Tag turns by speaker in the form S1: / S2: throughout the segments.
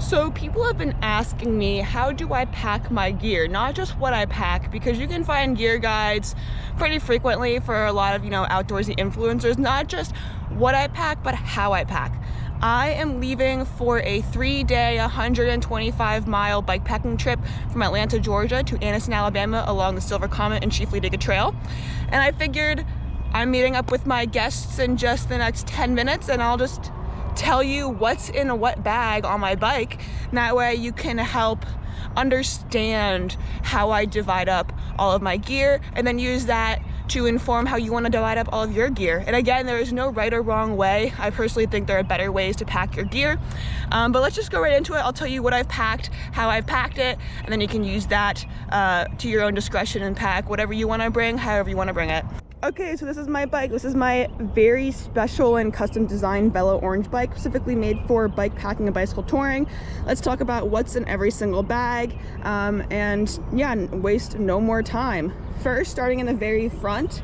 S1: So people have been asking me, how do I pack my gear? Not just what I pack, because you can find gear guides pretty frequently for a lot of, outdoorsy influencers, not just what I pack, but how I pack. I am leaving for a 3-day, 125-mile bikepacking trip from Atlanta, Georgia to Anniston, Alabama along the Silver Comet and Chief Ladiga Trail. And I figured I'm meeting up with my guests in just the next 10 minutes and I'll just tell you what's in what bag on my bike. And that way you can help understand how I divide up all of my gear and then use that to inform how you want to divide up all of your gear. And again, there is no right or wrong way. I personally think there are better ways to pack your gear. But let's just go right into it. I'll tell you what I've packed, how I've packed it, and then you can use that to your own discretion and pack whatever you want to bring, however you want to bring it. Okay, so this is my bike. This is my very special and custom designed Velo orange bike, specifically made for bike packing and bicycle touring. Let's talk about what's in every single bag, and yeah, waste no more time. First, starting in the very front,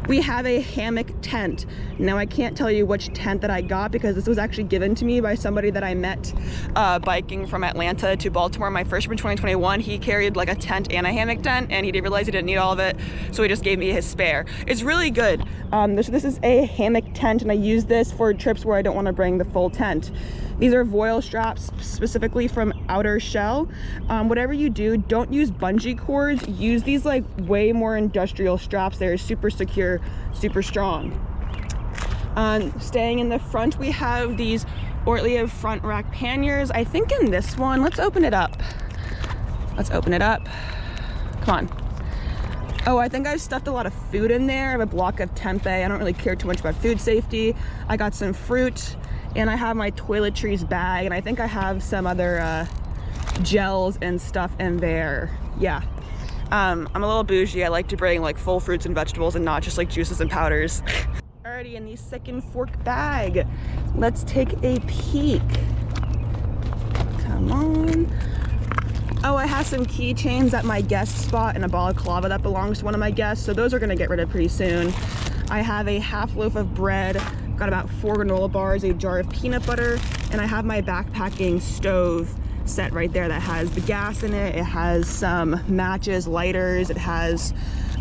S1: we have a hammock tent. Now I can't tell you which tent that I got because this was actually given to me by somebody that I met biking from Atlanta to Baltimore my first trip in 2021. He carried like a tent and a hammock tent and he didn't realize he didn't need all of it, so he just gave me his spare. It's really good. This is a hammock tent and I use this for trips where I don't want to bring the full tent. These are voile straps specifically from Outer Shell. Whatever you do, don't use bungee cords. Use these like way more industrial straps. They're super secure, super strong. Staying in the front, we have these Ortlieb front rack panniers. I think in this one, let's open it up. Let's open it up. Come on. Oh, I think I've stuffed a lot of food in there. I have a block of tempeh. I don't really care too much about food safety. I got some fruit. And I have my toiletries bag, and I think I have some other gels and stuff in there. Yeah, I'm a little bougie. I like to bring like full fruits and vegetables and not just like juices and powders. Alrighty, in the second fork bag, let's take a peek. Come on. Oh, I have some keychains at my guest spot and a balaclava that belongs to one of my guests, so those are gonna get rid of pretty soon. I have a half loaf of bread, got about 4 granola bars, a jar of peanut butter, and I have my backpacking stove set right there that has the gas in it. It has some matches, lighters, it has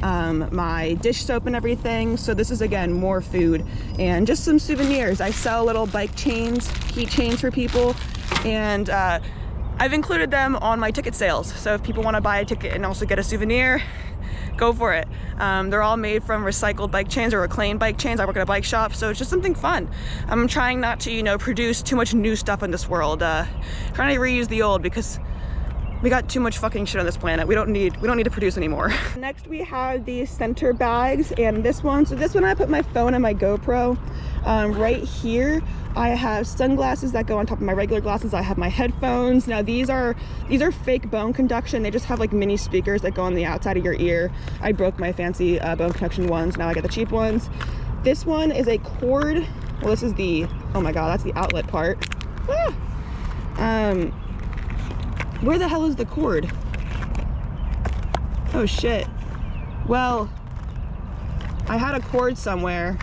S1: my dish soap and everything. So this is, again, more food and just some souvenirs. I sell little bike chains, keychains for people, and I've included them on my ticket sales. So if people want to buy a ticket and also get a souvenir, go for it. They're all made from recycled bike chains or reclaimed bike chains. I work at a bike shop, so it's just something fun. I'm trying not to, produce too much new stuff in this world. Trying to reuse the old because we got too much fucking shit on this planet. We don't need to produce anymore. Next we have these center bags, and this one I put my phone and my GoPro. Right here I have sunglasses that go on top of my regular glasses. I have my headphones. Now these are fake bone conduction. They just have like mini speakers that go on the outside of your ear. I broke my fancy bone conduction ones. Now I got the cheap ones. This one is a cord. Well, this is oh my god, that's the outlet part. Where the hell is the cord? Oh shit. Well, I had a cord somewhere.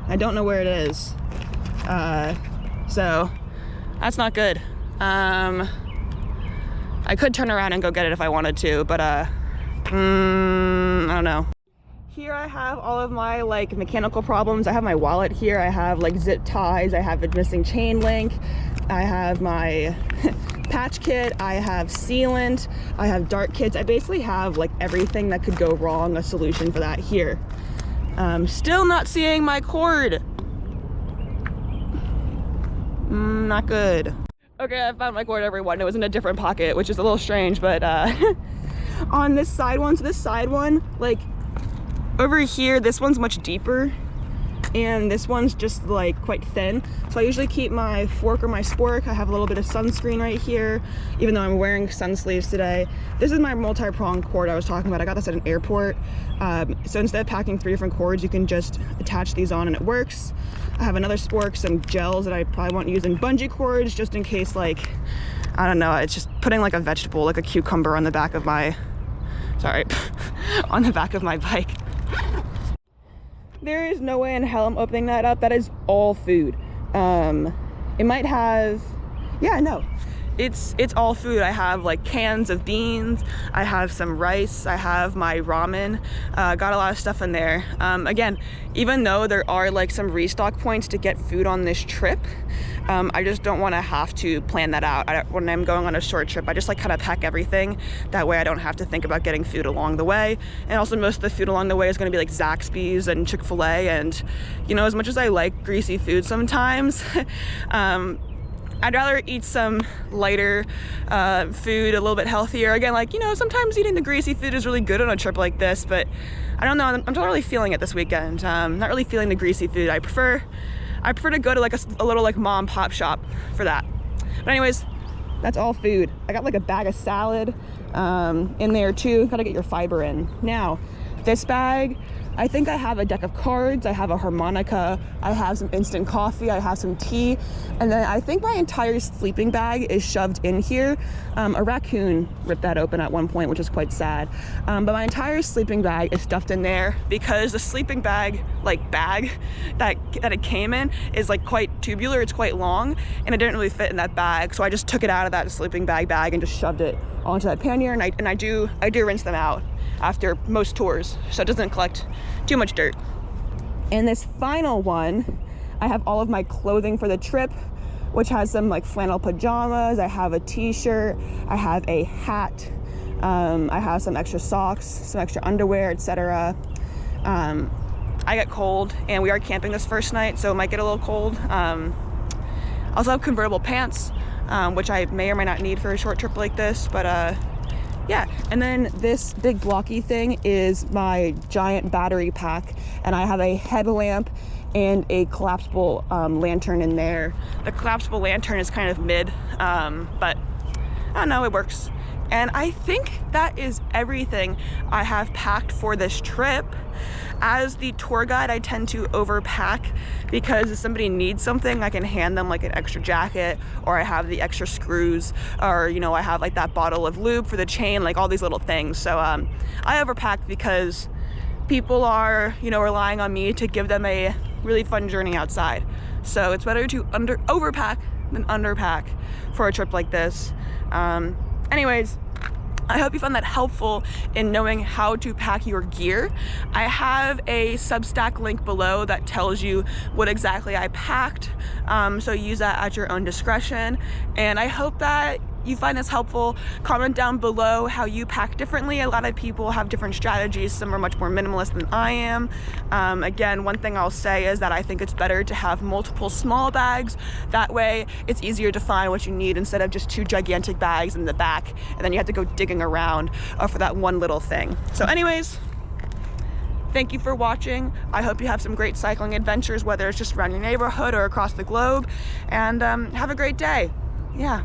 S1: I don't know where it is. So that's not good. I could turn around and go get it if I wanted to, but I don't know. Here I have all of my like mechanical problems. I have my wallet here. I have like zip ties. I have a missing chain link. I have my patch kit. I have sealant. I have dart kits. I basically have like everything that could go wrong, a solution for that here. Still not seeing my cord. Not good. Okay, I found my cord, everyone. It was in a different pocket, which is a little strange, but on this side one, so this side one, like over here, this one's much deeper and this one's just like quite thin. So I usually keep my fork or my spork. I have a little bit of sunscreen right here, even though I'm wearing sun sleeves today. This is my multi-pronged cord I was talking about. I got this at an airport. So instead of packing 3 different cords, you can just attach these on and it works. I have another spork, some gels that I probably won't use in bungee cords, just in case, like, I don't know, it's just putting like a vegetable, like a cucumber on the back of my, on the back of my bike. There is no way in hell I'm opening that up. That is all food. It might have, yeah, no. it's all food. I have like cans of beans, I have some rice, I have my ramen, got a lot of stuff in there. Again, even though there are like some restock points to get food on this trip, I just don't want to have to plan that out. When I'm going on a short trip, I just like kind of pack everything. That way I don't have to think about getting food along the way. And also most of the food along the way is going to be like Zaxby's and Chick-fil-A, and you know, as much as I like greasy food sometimes, I'd rather eat some lighter food, a little bit healthier. Again, like, you know, sometimes eating the greasy food is really good on a trip like this, but I don't know, I'm not really feeling it this weekend. Not really feeling the greasy food. I prefer to go to like a little like mom pop shop for that. But anyways, that's all food. I got like a bag of salad in there too. Gotta get your fiber in. Now, this bag, I think I have a deck of cards, I have a harmonica, I have some instant coffee, I have some tea, and then I think my entire sleeping bag is shoved in here. A raccoon ripped that open at one point, which is quite sad. But my entire sleeping bag is stuffed in there because the sleeping bag, that it came in is like quite tubular, it's quite long, and it didn't really fit in that bag. So I just took it out of that sleeping bag and just shoved it onto that pannier, and I do rinse them out after most tours, so it doesn't collect too much dirt. And this final one, I have all of my clothing for the trip, which has some like flannel pajamas, I have a t-shirt, I have a hat, I have some extra socks, some extra underwear, etc. I get cold, and we are camping this first night, so it might get a little cold. I also have convertible pants, which I may or may not need for a short trip like this, but yeah. And then this big blocky thing is my giant battery pack, and I have a headlamp and a collapsible lantern in there. The collapsible lantern is kind of mid, but I don't know, it works. And I think that is everything I have packed for this trip. As the tour guide, I tend to overpack because if somebody needs something, I can hand them like an extra jacket, or I have the extra screws, or you know, I have like that bottle of lube for the chain, like all these little things. So I overpack because people are, you know, relying on me to give them a really fun journey outside. So it's better to overpack than underpack for a trip like this. Anyways, I hope you found that helpful in knowing how to pack your gear. I have a Substack link below that tells you what exactly I packed, so use that at your own discretion. And I hope that you find this helpful. Comment down below how you pack differently. A lot of people have different strategies. Some are much more minimalist than I am. Again, one thing I'll say is that I think it's better to have multiple small bags. That way it's easier to find what you need instead of just two gigantic bags in the back, and then you have to go digging around for that one little thing. So anyways, thank you for watching. I hope you have some great cycling adventures, whether it's just around your neighborhood or across the globe, and have a great day. Yeah.